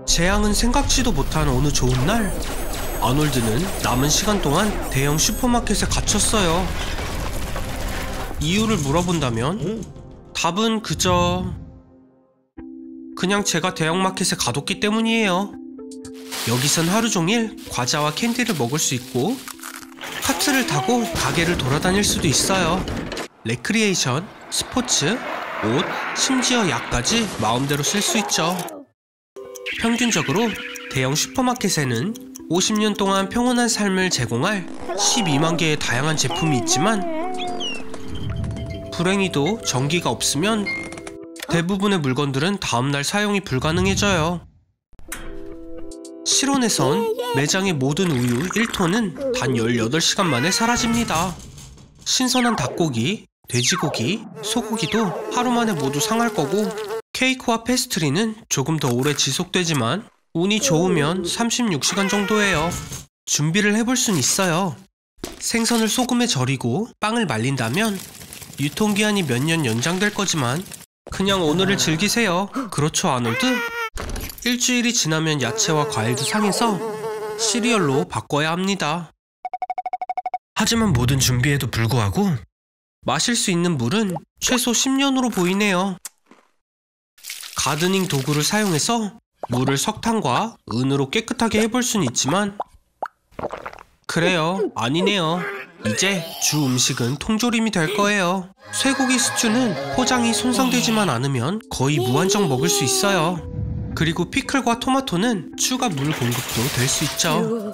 재앙은 생각지도 못한 어느 좋은 날, 아놀드는 남은 시간 동안 대형 슈퍼마켓에 갇혔어요. 이유를 물어본다면 답은 그냥 제가 대형마켓에 가뒀기 때문이에요. 여기선 하루 종일 과자와 캔디를 먹을 수 있고 카트를 타고 가게를 돌아다닐 수도 있어요. 레크리에이션, 스포츠, 옷, 심지어 약까지 마음대로 쓸 수 있죠. 평균적으로 대형 슈퍼마켓에는 50년 동안 평온한 삶을 제공할 12만 개의 다양한 제품이 있지만 불행히도 전기가 없으면 대부분의 물건들은 다음날 사용이 불가능해져요. 실온에선 매장의 모든 우유 1톤은 단 18시간 만에 사라집니다. 신선한 닭고기, 돼지고기, 소고기도 하루 만에 모두 상할 거고, 케이크와 페스트리는 조금 더 오래 지속되지만 운이 좋으면 36시간 정도예요. 준비를 해볼 순 있어요. 생선을 소금에 절이고 빵을 말린다면 유통기한이 몇 년 연장될 거지만 그냥 오늘을 즐기세요. 그렇죠, 아놀드? 일주일이 지나면 야채와 과일도 상해서 시리얼로 바꿔야 합니다. 하지만 모든 준비에도 불구하고 마실 수 있는 물은 최소 10년으로 보이네요. 가드닝 도구를 사용해서 물을 석탄과 은으로 깨끗하게 해볼 순 있지만 그래요, 아니네요. 이제 주 음식은 통조림이 될 거예요. 쇠고기 스튜는 포장이 손상되지만 않으면 거의 무한정 먹을 수 있어요. 그리고 피클과 토마토는 추가 물 공급도 될 수 있죠.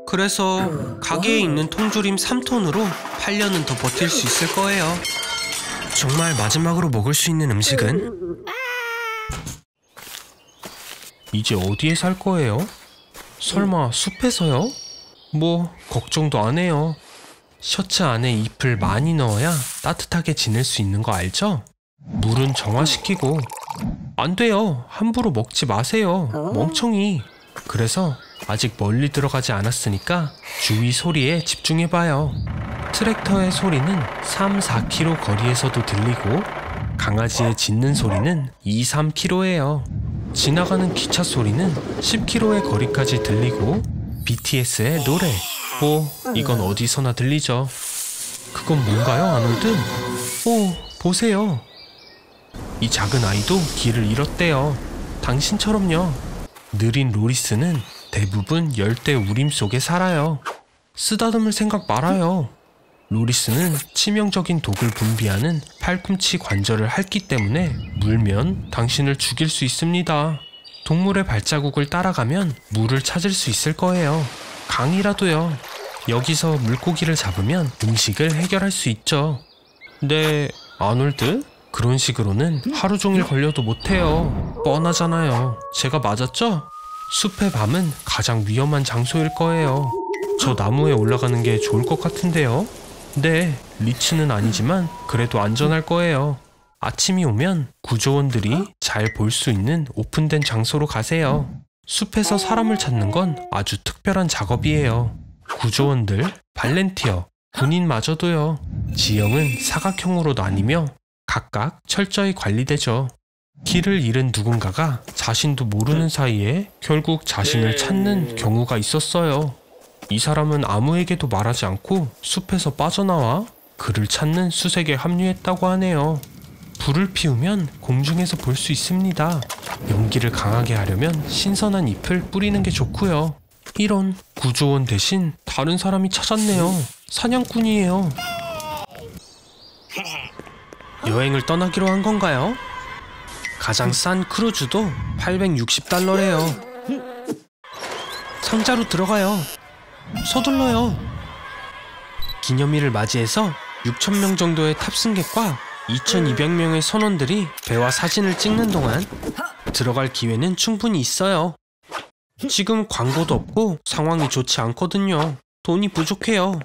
그래서 가게에 있는 통조림 3톤으로 8년은 더 버틸 수 있을 거예요. 정말 마지막으로 먹을 수 있는 음식은? 이제 어디에 살 거예요? 설마 숲에서요? 뭐 걱정도 안 해요. 셔츠 안에 잎을 많이 넣어야 따뜻하게 지낼 수 있는 거 알죠? 물은 정화시키고. 안 돼요. 함부로 먹지 마세요. 멍청이. 그래서 아직 멀리 들어가지 않았으니까 주위 소리에 집중해봐요. 트랙터의 소리는 3-4km 거리에서도 들리고 강아지의 짖는 소리는 2-3km예요. 지나가는 기차 소리는 10km의 거리까지 들리고 BTS의 노래, 이건 어디서나 들리죠. 그건 뭔가요, 아놀드? 보세요. 이 작은 아이도 길을 잃었대요. 당신처럼요. 느린 로리스는 대부분 열대 우림 속에 살아요. 쓰다듬을 생각 말아요. 로리스는 치명적인 독을 분비하는 팔꿈치 관절을 핥기 때문에 물면 당신을 죽일 수 있습니다. 동물의 발자국을 따라가면 물을 찾을 수 있을 거예요. 강이라도요. 여기서 물고기를 잡으면 음식을 해결할 수 있죠. 네, 아놀드? 그런 식으로는 하루 종일 걸려도 못해요. 뻔하잖아요. 제가 맞았죠? 숲의 밤은 가장 위험한 장소일 거예요. 저 나무에 올라가는 게 좋을 것 같은데요? 네, 리치는 아니지만 그래도 안전할 거예요. 아침이 오면 구조원들이 잘 볼 수 있는 오픈된 장소로 가세요. 숲에서 사람을 찾는 건 아주 특별한 작업이에요. 구조원들, 발렌티어, 군인마저도요. 지형은 사각형으로 나뉘며 각각 철저히 관리되죠. 길을 잃은 누군가가 자신도 모르는 사이에 결국 자신을 찾는 경우가 있었어요. 이 사람은 아무에게도 말하지 않고 숲에서 빠져나와 그를 찾는 수색에 합류했다고 하네요. 불을 피우면 공중에서 볼 수 있습니다. 연기를 강하게 하려면 신선한 잎을 뿌리는 게 좋고요. 이런, 구조원 대신 다른 사람이 찾았네요. 사냥꾼이에요. 여행을 떠나기로 한 건가요? 가장 싼 크루즈도 $860래요. 상자로 들어가요. 서둘러요. 기념일을 맞이해서 6,000명 정도의 탑승객과 2,200명의 선원들이 배와 사진을 찍는 동안 들어갈 기회는 충분히 있어요. 지금 광고도 없고 상황이 좋지 않거든요. 돈이 부족해요.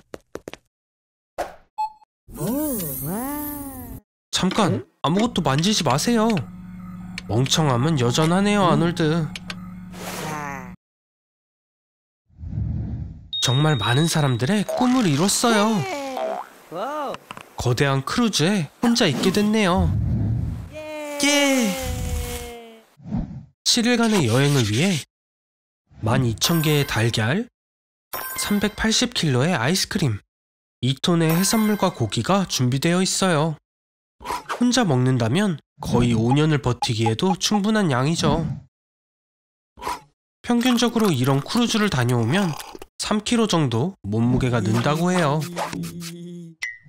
잠깐, 아무것도 만지지 마세요. 멍청함은 여전하네요, 아놀드. 정말 많은 사람들의 꿈을 이뤘어요. 거대한 크루즈에 혼자 있게 됐네요. 예! 7일간의 여행을 위해 12,000개의 달걀, 380kg의 아이스크림, 2톤의 해산물과 고기가 준비되어 있어요. 혼자 먹는다면 거의 5년을 버티기에도 충분한 양이죠. 평균적으로 이런 크루즈를 다녀오면 3kg 정도 몸무게가 는다고 해요.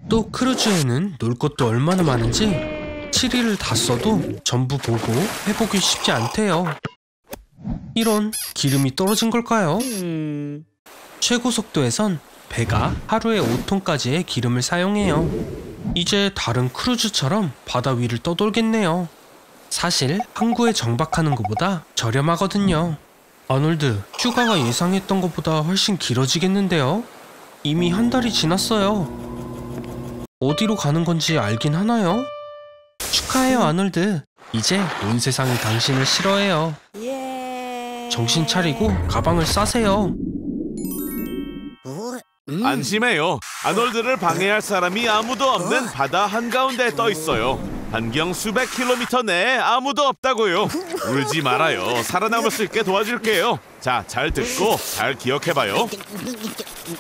또 크루즈에는 놀 것도 얼마나 많은지 7일을 다 써도 전부 보고 해보기 쉽지 않대요. 이런, 기름이 떨어진 걸까요? 최고 속도에선 배가 하루에 5톤까지의 기름을 사용해요. 이제 다른 크루즈처럼 바다 위를 떠돌겠네요. 사실 항구에 정박하는 것보다 저렴하거든요. 아놀드, 휴가가 예상했던 것보다 훨씬 길어지겠는데요? 이미 한 달이 지났어요. 어디로 가는 건지 알긴 하나요? 축하해요, 아놀드. 이제 온 세상이 당신을 싫어해요. 정신 차리고 가방을 싸세요. 안심해요. 아놀드를 방해할 사람이 아무도 없는 바다 한가운데에 떠 있어요. 반경 수백 킬로미터 내에 아무도 없다고요. 울지 말아요. 살아남을 수 있게 도와줄게요. 자, 잘 듣고 잘 기억해봐요.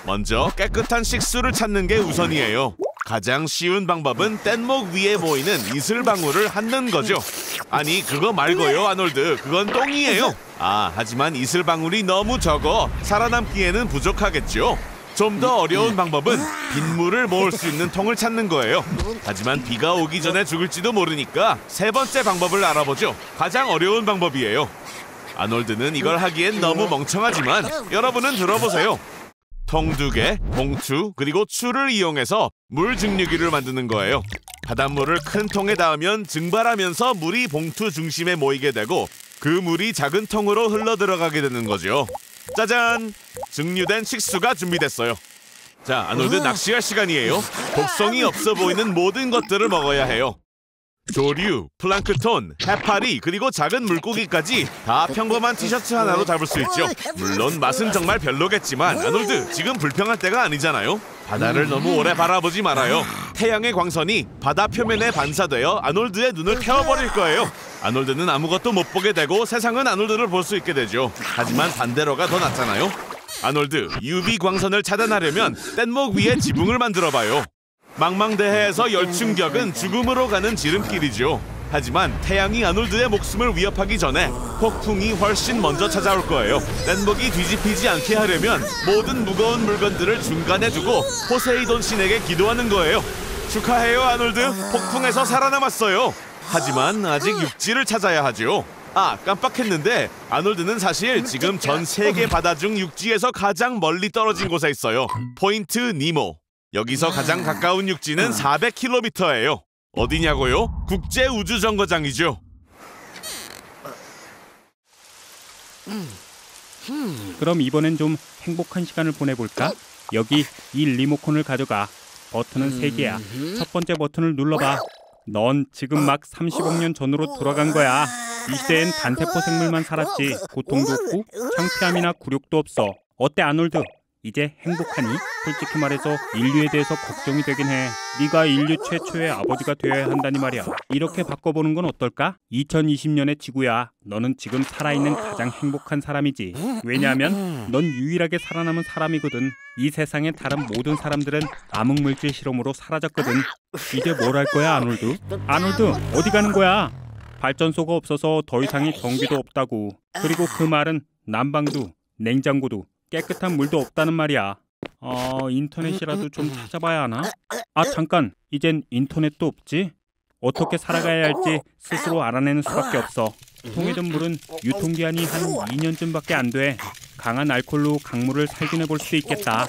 먼저 깨끗한 식수를 찾는 게 우선이에요. 가장 쉬운 방법은 뗏목 위에 보이는 이슬방울을 핥는 거죠. 아니, 그거 말고요, 아놀드. 그건 똥이에요. 하지만 이슬방울이 너무 적어 살아남기에는 부족하겠죠. 좀 더 어려운 방법은 빗물을 모을 수 있는 통을 찾는 거예요. 하지만 비가 오기 전에 죽을지도 모르니까 세 번째 방법을 알아보죠. 가장 어려운 방법이에요. 아놀드는 이걸 하기엔 너무 멍청하지만 여러분은 들어보세요. 통 2개, 봉투, 그리고 추를 이용해서 물 증류기를 만드는 거예요. 바닷물을 큰 통에 닿으면 증발하면서 물이 봉투 중심에 모이게 되고 그 물이 작은 통으로 흘러 들어가게 되는 거죠. 짜잔! 증류된 식수가 준비됐어요. 자, 아놀드 낚시할 시간이에요. 독성이 없어 보이는 모든 것들을 먹어야 해요. 조류, 플랑크톤, 해파리, 그리고 작은 물고기까지 다 평범한 티셔츠 하나로 잡을 수 있죠. 물론 맛은 정말 별로겠지만 아놀드, 지금 불평할 때가 아니잖아요. 바다를 너무 오래 바라보지 말아요. 태양의 광선이 바다 표면에 반사되어 아놀드의 눈을 태워버릴 거예요. 아놀드는 아무것도 못 보게 되고 세상은 아놀드를 볼 수 있게 되죠. 하지만 반대로가 더 낫잖아요. 아놀드, UV 광선을 차단하려면 뗏목 위에 지붕을 만들어봐요. 망망대해에서 열충격은 죽음으로 가는 지름길이죠. 하지만 태양이 아놀드의 목숨을 위협하기 전에 폭풍이 훨씬 먼저 찾아올 거예요. 뗏목이 뒤집히지 않게 하려면 모든 무거운 물건들을 중간에 두고 포세이돈 신에게 기도하는 거예요. 축하해요, 아놀드. 폭풍에서 살아남았어요. 하지만 아직 육지를 찾아야 하죠. 깜빡했는데 아놀드는 사실 지금 전 세계 바다 중 육지에서 가장 멀리 떨어진 곳에 있어요. 포인트 니모. 여기서 가장 가까운 육지는 400km예요. 어디냐고요? 국제우주정거장이죠. 그럼 이번엔 좀 행복한 시간을 보내볼까? 여기 이 리모컨을 가져가. 버튼은 3개야. 첫 번째 버튼을 눌러봐. 넌 지금 막 30억 년 전으로 돌아간 거야. 이 시대엔 단세포 생물만 살았지. 고통도 없고 창피함이나 굴욕도 없어. 어때, 아놀드? 이제 행복하니? 솔직히 말해서 인류에 대해서 걱정이 되긴 해. 네가 인류 최초의 아버지가 되어야 한다니 말이야. 이렇게 바꿔보는 건 어떨까? 2020년의 지구야. 너는 지금 살아있는 가장 행복한 사람이지. 왜냐하면 넌 유일하게 살아남은 사람이거든. 이 세상의 다른 모든 사람들은 암흑물질 실험으로 사라졌거든. 이제 뭘 할 거야, 아놀드? 아놀드, 어디 가는 거야? 발전소가 없어서 더 이상의 전기도 없다고. 그리고 그 말은 난방도, 냉장고도, 깨끗한 물도 없다는 말이야. 인터넷이라도 좀 찾아봐야 하나? 잠깐! 이젠 인터넷도 없지? 어떻게 살아가야 할지 스스로 알아내는 수밖에 없어. 통에 든 물은 유통기한이 한 2년쯤밖에 안 돼. 강한 알코올로 강물을 살균해 볼 수도 있겠다.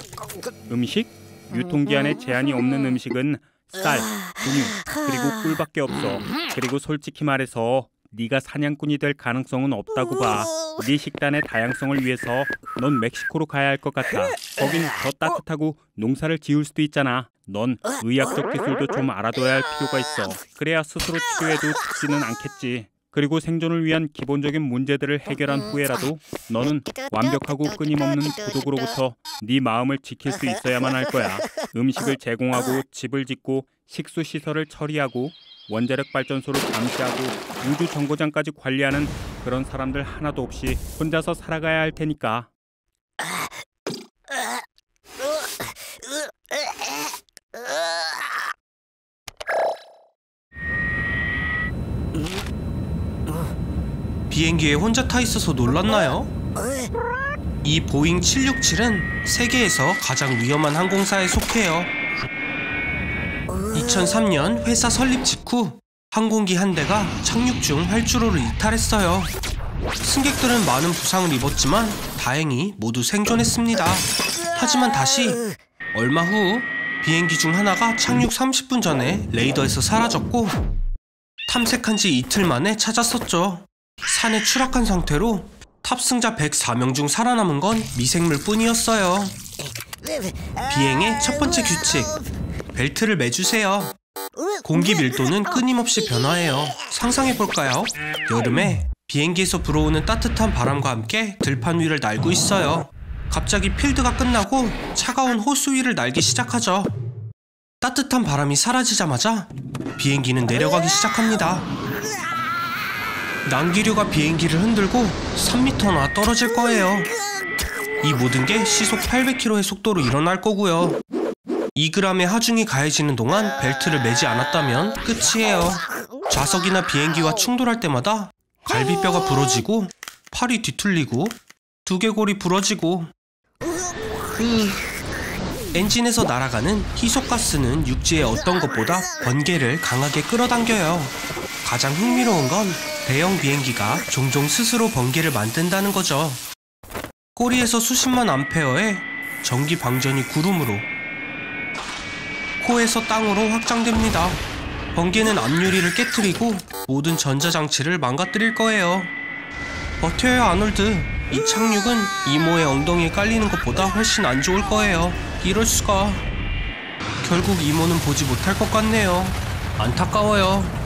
음식? 유통기한에 제한이 없는 음식은 쌀, 분유, 그리고 꿀밖에 없어. 그리고 솔직히 말해서 네가 사냥꾼이 될 가능성은 없다고 봐. 네 식단의 다양성을 위해서 넌 멕시코로 가야 할 것 같아. 거긴 더 따뜻하고 농사를 지을 수도 있잖아. 넌 의학적 기술도 좀 알아둬야 할 필요가 있어. 그래야 스스로 치료해도 죽지는 않겠지. 그리고 생존을 위한 기본적인 문제들을 해결한 후에라도 너는 완벽하고 끊임없는 부족으로부터 네 마음을 지킬 수 있어야만 할 거야. 음식을 제공하고 집을 짓고 식수시설을 처리하고 원자력 발전소를 감시하고 우주 정거장까지 관리하는 그런 사람들 하나도 없이 혼자서 살아가야 할 테니까. 비행기에 혼자 타 있어서 놀랐나요? 이 보잉 767은 세계에서 가장 위험한 항공사에 속해요. 2003년 회사 설립 직후 항공기 한 대가 착륙 중 활주로를 이탈했어요. 승객들은 많은 부상을 입었지만 다행히 모두 생존했습니다. 하지만 다시 얼마 후 비행기 중 하나가 착륙 30분 전에 레이더에서 사라졌고 탐색한 지 이틀 만에 찾았었죠. 산에 추락한 상태로 탑승자 104명 중 살아남은 건 미생물 뿐이었어요. 비행의 첫 번째 규칙, 벨트를 매주세요. 공기 밀도는 끊임없이 변화해요. 상상해볼까요? 여름에 비행기에서 불어오는 따뜻한 바람과 함께 들판 위를 날고 있어요. 갑자기 필드가 끝나고 차가운 호수 위를 날기 시작하죠. 따뜻한 바람이 사라지자마자 비행기는 내려가기 시작합니다. 난기류가 비행기를 흔들고 3m나 떨어질 거예요. 이 모든 게 시속 800km의 속도로 일어날 거고요. 2g의 하중이 가해지는 동안 벨트를 매지 않았다면 끝이에요. 좌석이나 비행기와 충돌할 때마다 갈비뼈가 부러지고 팔이 뒤틀리고 두개골이 부러지고 엔진에서 날아가는 희석가스는 육지의 어떤 것보다 번개를 강하게 끌어당겨요. 가장 흥미로운 건 대형 비행기가 종종 스스로 번개를 만든다는 거죠. 꼬리에서 수십만 암페어의 전기 방전이 구름으로, 코에서 땅으로 확장됩니다. 번개는 앞유리를 깨트리고 모든 전자장치를 망가뜨릴 거예요. 버텨요, 아놀드. 이 착륙은 이모의 엉덩이에 깔리는 것보다 훨씬 안 좋을 거예요. 이럴 수가. 결국 이모는 보지 못할 것 같네요. 안타까워요.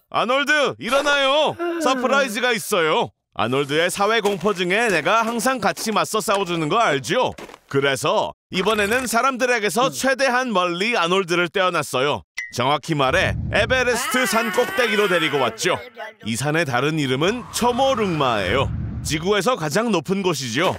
아놀드, 일어나요. 서프라이즈가 있어요. 아놀드의 사회공포증에 내가 항상 같이 맞서 싸워주는 거 알죠? 그래서 이번에는 사람들에게서 최대한 멀리 아놀드를 떼어놨어요. 정확히 말해 에베레스트 산 꼭대기로 데리고 왔죠. 이 산의 다른 이름은 초모릉마예요. 지구에서 가장 높은 곳이죠.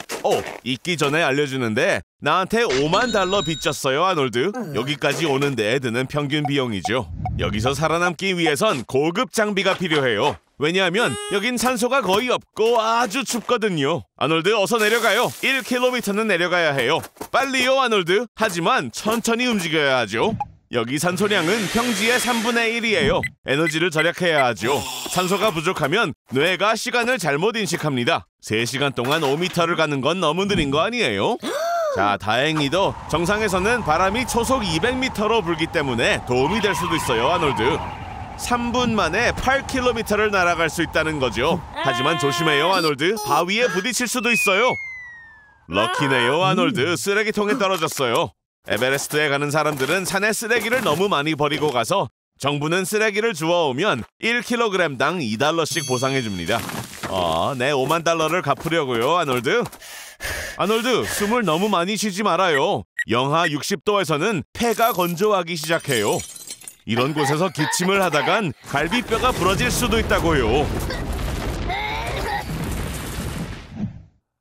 있기 전에 알려주는데 나한테 $50,000 빚졌어요, 아놀드. 여기까지 오는 데 드는 평균 비용이죠. 여기서 살아남기 위해선 고급 장비가 필요해요. 왜냐하면 여긴 산소가 거의 없고 아주 춥거든요. 아놀드, 어서 내려가요. 1km는 내려가야 해요. 빨리요, 아놀드. 하지만 천천히 움직여야 하죠. 여기 산소량은 평지의 3분의 1이에요. 에너지를 절약해야 하죠. 산소가 부족하면 뇌가 시간을 잘못 인식합니다. 3시간 동안 5m를 가는 건 너무 느린 거 아니에요? 자, 다행히도 정상에서는 바람이 초속 200m로 불기 때문에 도움이 될 수도 있어요, 아놀드. 3분 만에 8km를 날아갈 수 있다는 거죠. 하지만 조심해요, 아놀드. 바위에 부딪힐 수도 있어요. 럭키네요, 아놀드. 쓰레기통에 떨어졌어요. 에베레스트에 가는 사람들은 산에 쓰레기를 너무 많이 버리고 가서 정부는 쓰레기를 주워오면 1kg당 $2씩 보상해줍니다. 내 $50,000를 갚으려고요, 아놀드. 아놀드, 숨을 너무 많이 쉬지 말아요. 영하 60도에서는 폐가 건조하기 시작해요. 이런 곳에서 기침을 하다간 갈비뼈가 부러질 수도 있다고요.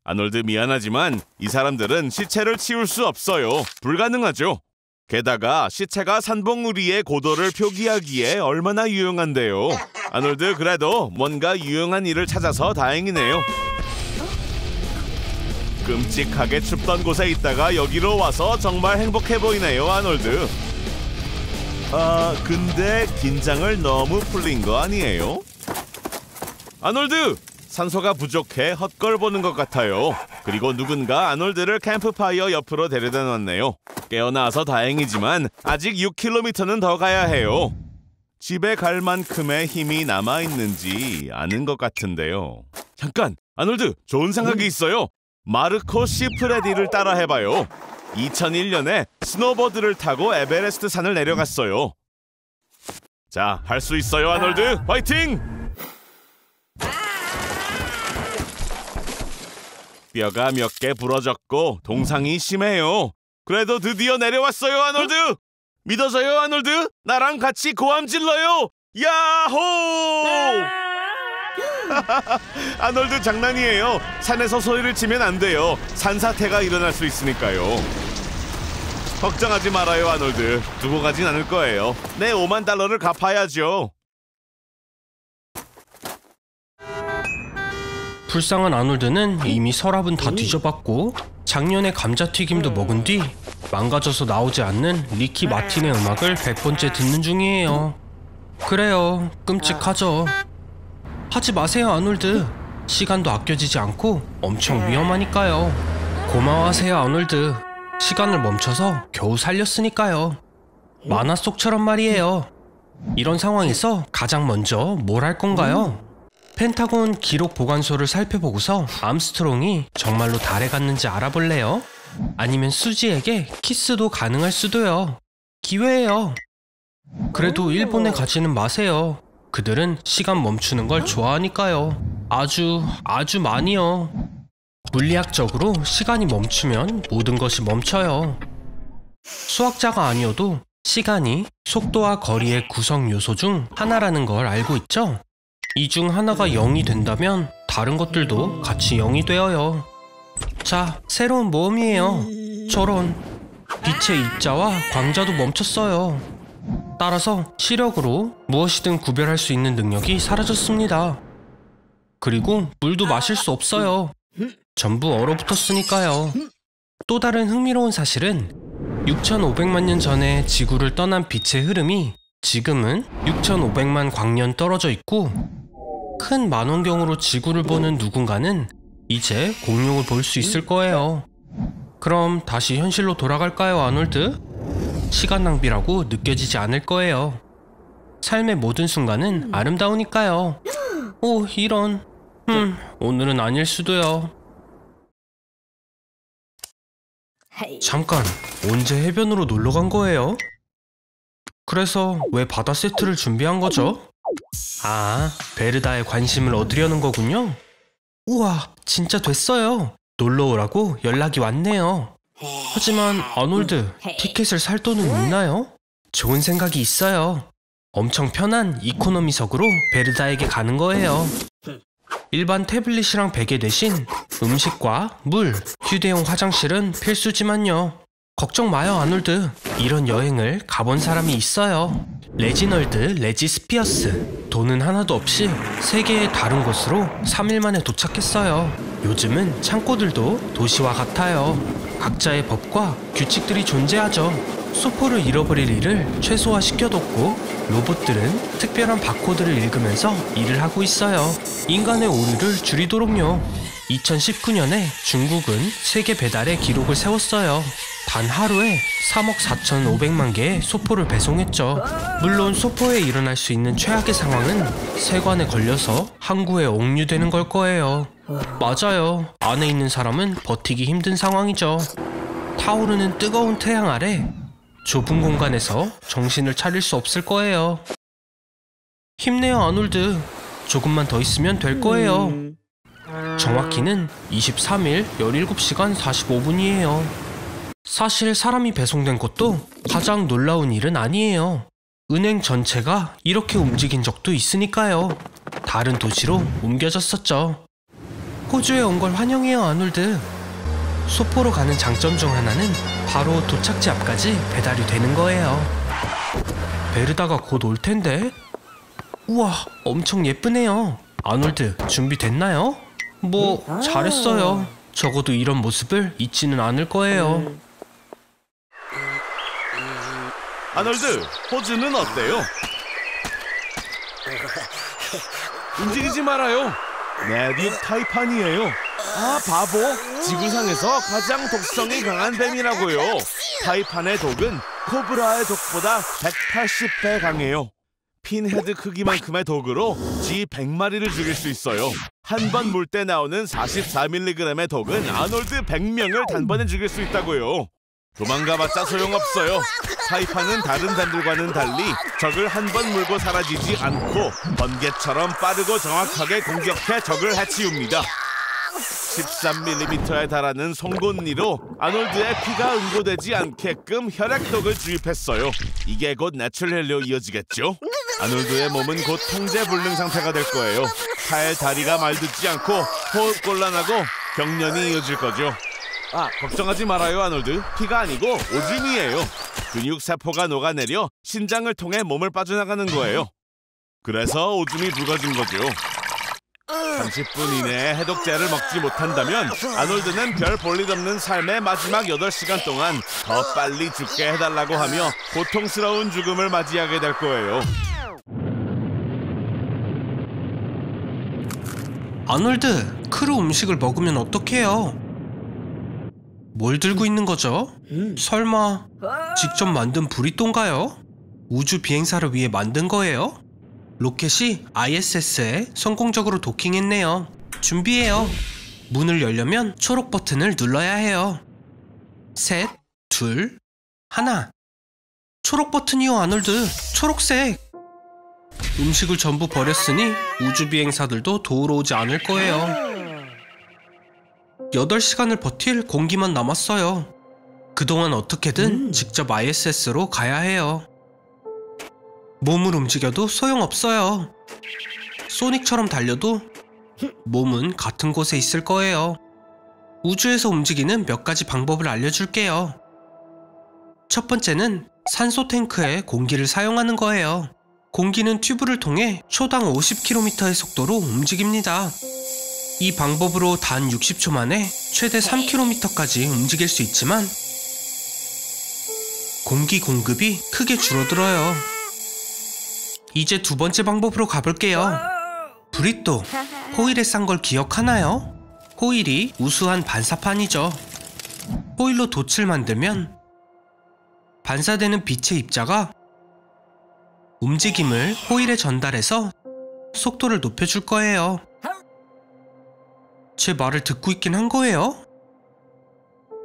아놀드, 미안하지만 이 사람들은 시체를 치울 수 없어요. 불가능하죠. 게다가 시체가 산봉우리의 고도를 표기하기에 얼마나 유용한데요. 아놀드, 그래도 뭔가 유용한 일을 찾아서 다행이네요. 끔찍하게 춥던 곳에 있다가 여기로 와서 정말 행복해 보이네요, 아놀드. 근데 긴장을 너무 풀린 거 아니에요? 아놀드! 산소가 부족해 헛걸 보는 것 같아요. 그리고 누군가 아놀드를 캠프파이어 옆으로 데려다 놨네요. 깨어나서 다행이지만 아직 6km는 더 가야 해요. 집에 갈 만큼의 힘이 남아있는지 아는 것 같은데요. 잠깐! 아놀드, 좋은 생각이 있어요. 마르코 시프레디를 따라 해봐요. 2001년에 스노보드를 타고 에베레스트 산을 내려갔어요. 자, 할 수 있어요, 아놀드. 화이팅! 뼈가 몇 개 부러졌고 동상이 심해요. 그래도 드디어 내려왔어요, 아놀드. 믿어져요, 아놀드? 나랑 같이 고함 질러요. 야호! 아놀드 장난이에요. 산에서 소리를 치면 안 돼요. 산사태가 일어날 수 있으니까요. 걱정하지 말아요, 아놀드. 두고 가진 않을 거예요. 내 5만 달러를 갚아야죠. 불쌍한 아놀드는 이미 서랍은 다 뒤져봤고 작년에 감자튀김도 먹은 뒤 망가져서 나오지 않는 리키 마틴의 음악을 100번째 듣는 중이에요. 그래요, 끔찍하죠. 하지 마세요, 아놀드. 시간도 아껴지지 않고 엄청 위험하니까요. 고마워하세요, 아놀드. 시간을 멈춰서 겨우 살렸으니까요. 만화 속처럼 말이에요. 이런 상황에서 가장 먼저 뭘 할 건가요? 펜타곤 기록 보관소를 살펴보고서 암스트롱이 정말로 달에 갔는지 알아볼래요? 아니면 수지에게 키스도 가능할 수도요. 기회예요. 그래도 일본에 가지는 마세요. 그들은 시간 멈추는 걸 좋아하니까요. 아주 많이요. 물리학적으로 시간이 멈추면 모든 것이 멈춰요. 수학자가 아니어도 시간이 속도와 거리의 구성 요소 중 하나라는 걸 알고 있죠? 이 중 하나가 0이 된다면 다른 것들도 같이 0이 되어요. 자, 새로운 모험이에요. 저런, 빛의 입자와 광자도 멈췄어요. 따라서 시력으로 무엇이든 구별할 수 있는 능력이 사라졌습니다. 그리고 물도 마실 수 없어요. 전부 얼어붙었으니까요. 또 다른 흥미로운 사실은 6,500만 년 전에 지구를 떠난 빛의 흐름이 지금은 6,500만 광년 떨어져 있고 큰 만원경으로 지구를 보는 누군가는 이제 공룡을 볼 수 있을 거예요. 그럼 다시 현실로 돌아갈까요, 아놀드? 시간 낭비라고 느껴지지 않을 거예요. 삶의 모든 순간은 아름다우니까요. 오, 이런. 오늘은 아닐 수도요. 잠깐, 언제 해변으로 놀러 간 거예요? 그래서 왜 바다 세트를 준비한 거죠? 아, 베르다의 관심을 얻으려는 거군요. 우와, 진짜 됐어요. 놀러 오라고 연락이 왔네요. 하지만 아놀드, 티켓을 살 돈은 있나요? 좋은 생각이 있어요. 엄청 편한 이코노미석으로 베르다에게 가는 거예요. 일반 태블릿이랑 베개 대신 음식과 물, 휴대용 화장실은 필수지만요. 걱정 마요, 아놀드. 이런 여행을 가본 사람이 있어요. 레지널드 레지스피어스. 돈은 하나도 없이 세계의 다른 곳으로 3일 만에 도착했어요. 요즘은 창고들도 도시와 같아요. 각자의 법과 규칙들이 존재하죠. 소포를 잃어버릴 일을 최소화시켜뒀고 로봇들은 특별한 바코드를 읽으면서 일을 하고 있어요. 인간의 오류를 줄이도록요. 2019년에 중국은 세계 배달의 기록을 세웠어요. 단 하루에 3억 4,500만 개의 소포를 배송했죠. 물론 소포에 일어날 수 있는 최악의 상황은 세관에 걸려서 항구에 옥류되는 걸 거예요. 맞아요. 안에 있는 사람은 버티기 힘든 상황이죠. 타오르는 뜨거운 태양 아래 좁은 공간에서 정신을 차릴 수 없을 거예요. 힘내요, 아놀드. 조금만 더 있으면 될 거예요. 정확히는 23일 17시간 45분이에요. 사실 사람이 배송된 것도 가장 놀라운 일은 아니에요. 은행 전체가 이렇게 움직인 적도 있으니까요. 다른 도시로 옮겨졌었죠. 호주에 온 걸 환영해요, 아놀드. 소포로 가는 장점 중 하나는 바로 도착지 앞까지 배달이 되는 거예요. 베르다가 곧 올 텐데. 우와, 엄청 예쁘네요. 아놀드, 준비됐나요? 뭐 잘했어요. 적어도 이런 모습을 잊지는 않을 거예요. 아놀드, 호주는 어때요? 움직이지 말아요. 내륙 타이판이에요. 아, 바보. 지구상에서 가장 독성이 강한 뱀이라고요. 타이판의 독은 코브라의 독보다 180배 강해요. 핀헤드 크기만큼의 독으로 쥐 100마리를 죽일 수 있어요. 한 번 물 때 나오는 44mg의 독은 아놀드 100명을 단번에 죽일 수 있다고요. 도망가봤자 소용없어요. 타이판은 다른 뱀들과는 달리 적을 한 번 물고 사라지지 않고 번개처럼 빠르고 정확하게 공격해 적을 해치웁니다. 13mm에 달하는 송곳니로 아놀드의 피가 응고되지 않게끔 혈액독을 주입했어요. 이게 곧 내추럴헬로 이어지겠죠? 아놀드의 몸은 곧 통제불능 상태가 될 거예요. 팔, 다리가 말듣지 않고 호흡곤란하고 경련이 이어질 거죠. 걱정하지 말아요, 아놀드. 피가 아니고 오줌이에요. 근육세포가 녹아내려 신장을 통해 몸을 빠져나가는 거예요. 그래서 오줌이 붉어진 거죠. 30분 이내에 해독제를 먹지 못한다면 아놀드는 별 볼일 없는 삶의 마지막 8시간 동안 더 빨리 죽게 해달라고 하며 고통스러운 죽음을 맞이하게 될 거예요. 아놀드, 크루 음식을 먹으면 어떡해요? 뭘 들고 있는 거죠? 설마 직접 만든 브리또인가요? 우주 비행사를 위해 만든 거예요? 로켓이 ISS에 성공적으로 도킹했네요. 준비해요. 문을 열려면 초록 버튼을 눌러야 해요. 셋, 둘, 하나. 초록 버튼이요, 아놀드. 초록색. 음식을 전부 버렸으니 우주 비행사들도 도우러 오지 않을 거예요. 8시간을 버틸 공기만 남았어요. 그동안 어떻게든 직접 ISS로 가야 해요. 몸을 움직여도 소용없어요. 소닉처럼 달려도 몸은 같은 곳에 있을 거예요. 우주에서 움직이는 몇 가지 방법을 알려줄게요. 첫 번째는 산소 탱크에 공기를 사용하는 거예요. 공기는 튜브를 통해 초당 50km의 속도로 움직입니다. 이 방법으로 단 60초 만에 최대 3km까지 움직일 수 있지만 공기 공급이 크게 줄어들어요. 이제 두 번째 방법으로 가볼게요. 브리또, 호일에 싼 걸 기억하나요? 호일이 우수한 반사판이죠. 호일로 돛을 만들면 반사되는 빛의 입자가 움직임을 호일에 전달해서 속도를 높여줄 거예요. 제 말을 듣고 있긴 한 거예요?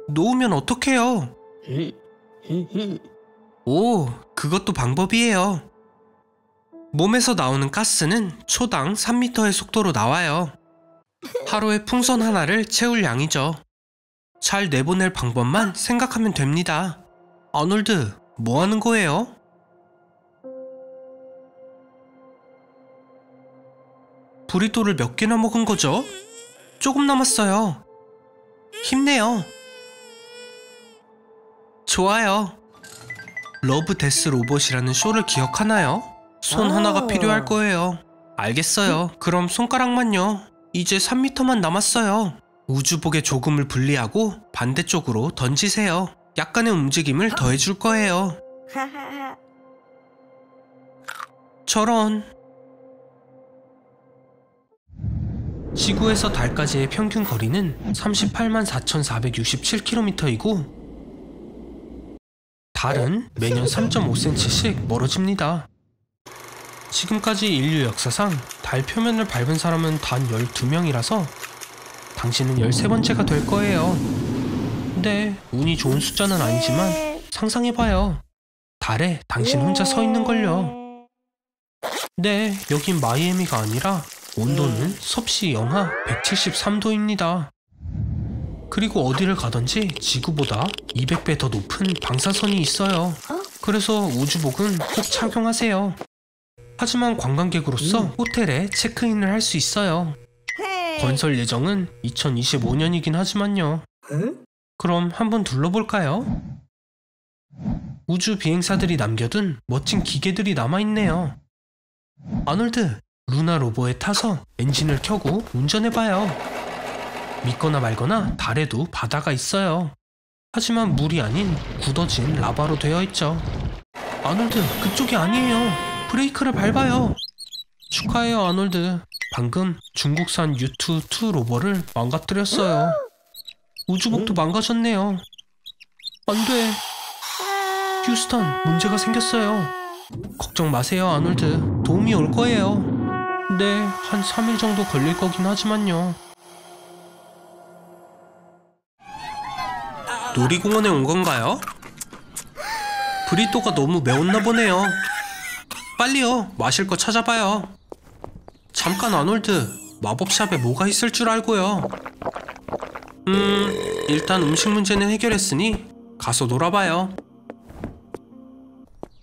놓으면 어떡해요? 오, 그것도 방법이에요. 몸에서 나오는 가스는 초당 3m의 속도로 나와요. 하루에 풍선 하나를 채울 양이죠. 잘 내보낼 방법만 생각하면 됩니다. 아놀드, 뭐 하는 거예요? 브리또를 몇 개나 먹은 거죠? 조금 남았어요. 힘내요. 좋아요. 러브 데스 로봇이라는 쇼를 기억하나요? 손 하나가 필요할 거예요. 알겠어요. 그럼 손가락만요. 이제 3m만 남았어요. 우주복의 조금을 분리하고 반대쪽으로 던지세요. 약간의 움직임을 더해줄 거예요. 저런. 지구에서 달까지의 평균 거리는 38만 4,467km이고 달은 매년 3.5cm씩 멀어집니다. 지금까지 인류 역사상 달 표면을 밟은 사람은 단 12명이라서 당신은 13번째가 될 거예요. 네, 운이 좋은 숫자는 아니지만 상상해봐요. 달에 당신 혼자 서 있는걸요. 네, 여긴 마이애미가 아니라 온도는 섭씨 영하 173도입니다. 그리고 어디를 가든지 지구보다 200배 더 높은 방사선이 있어요. 그래서 우주복은 꼭 착용하세요. 하지만 관광객으로서 호텔에 체크인을 할 수 있어요. 건설 예정은 2025년이긴 하지만요. 그럼 한번 둘러볼까요? 우주 비행사들이 남겨둔 멋진 기계들이 남아있네요. 아놀드, 루나 로버에 타서 엔진을 켜고 운전해봐요. 믿거나 말거나 달에도 바다가 있어요. 하지만 물이 아닌 굳어진 라바로 되어 있죠. 아놀드, 그쪽이 아니에요. 브레이크를 밟아요. 축하해요, 아놀드. 방금 중국산 U2 로버를 망가뜨렸어요. 우주복도 망가졌네요. 안 돼. 휴스턴, 문제가 생겼어요. 걱정 마세요, 아놀드. 도움이 올 거예요. 네, 한 3일 정도 걸릴 거긴 하지만요. 놀이공원에 온 건가요? 브리또가 너무 매웠나 보네요. 빨리요, 마실 거 찾아봐요. 잠깐, 아놀드. 마법샵에 뭐가 있을 줄 알고요. 일단 음식 문제는 해결했으니 가서 놀아봐요.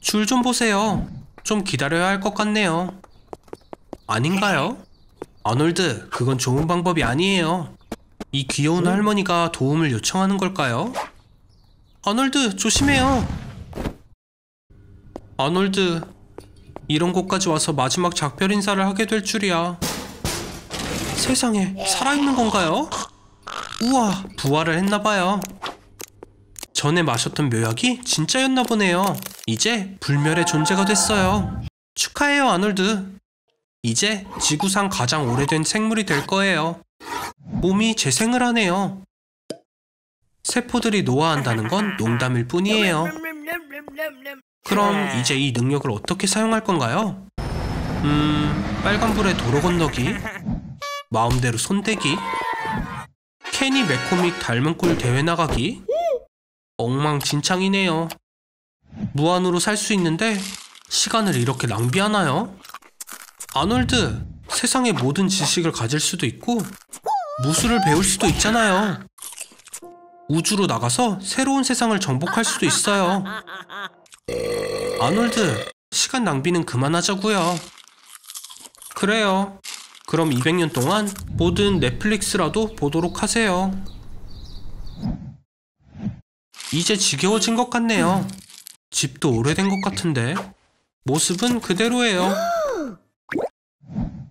줄 좀 보세요. 좀 기다려야 할 것 같네요. 아닌가요? 아놀드, 그건 좋은 방법이 아니에요. 이 귀여운 할머니가 도움을 요청하는 걸까요? 아놀드, 조심해요. 아놀드, 이런 곳까지 와서 마지막 작별 인사를 하게 될 줄이야. 세상에, 살아있는 건가요? 우와, 부활을 했나봐요. 전에 마셨던 묘약이 진짜였나 보네요. 이제 불멸의 존재가 됐어요. 축하해요, 아놀드. 이제 지구상 가장 오래된 생물이 될 거예요. 몸이 재생을 하네요. 세포들이 노화한다는 건 농담일 뿐이에요. 그럼 이제 이 능력을 어떻게 사용할 건가요? 빨간불에 도로 건너기, 마음대로 손대기, 케니 매코믹 닮은 꼴 대회 나가기. 엉망진창이네요. 무한으로 살 수 있는데 시간을 이렇게 낭비하나요? 아놀드, 세상의 모든 지식을 가질 수도 있고 무술을 배울 수도 있잖아요. 우주로 나가서 새로운 세상을 정복할 수도 있어요. 아놀드, 시간 낭비는 그만하자고요. 그래요. 그럼 200년 동안 모든 넷플릭스라도 보도록 하세요. 이제 지겨워진 것 같네요. 집도 오래된 것 같은데 모습은 그대로예요.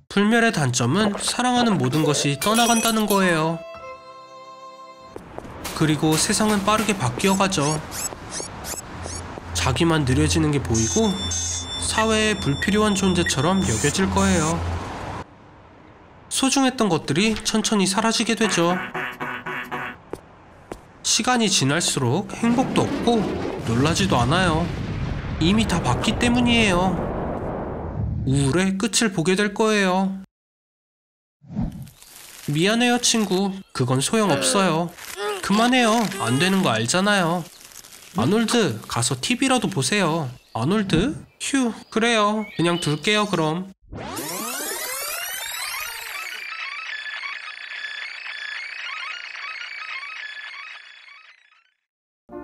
불멸의 단점은 사랑하는 모든 것이 떠나간다는 거예요. 그리고 세상은 빠르게 바뀌어가죠. 자기만 느려지는 게 보이고 사회에 불필요한 존재처럼 여겨질 거예요. 소중했던 것들이 천천히 사라지게 되죠. 시간이 지날수록 행복도 없고 놀라지도 않아요. 이미 다 봤기 때문이에요. 우울의 끝을 보게 될 거예요. 미안해요, 친구. 그건 소용없어요. 그만해요. 안 되는 거 알잖아요. 아놀드, 가서 TV라도 보세요. 아놀드? 휴, 그래요. 그냥 둘게요, 그럼.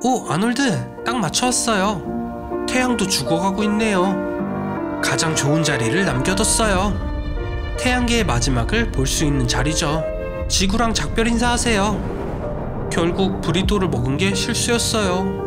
오, 아놀드, 딱 맞춰왔어요. 태양도 죽어가고 있네요. 가장 좋은 자리를 남겨뒀어요. 태양계의 마지막을 볼 수 있는 자리죠. 지구랑 작별 인사하세요. 결국 브리또를 먹은 게 실수였어요.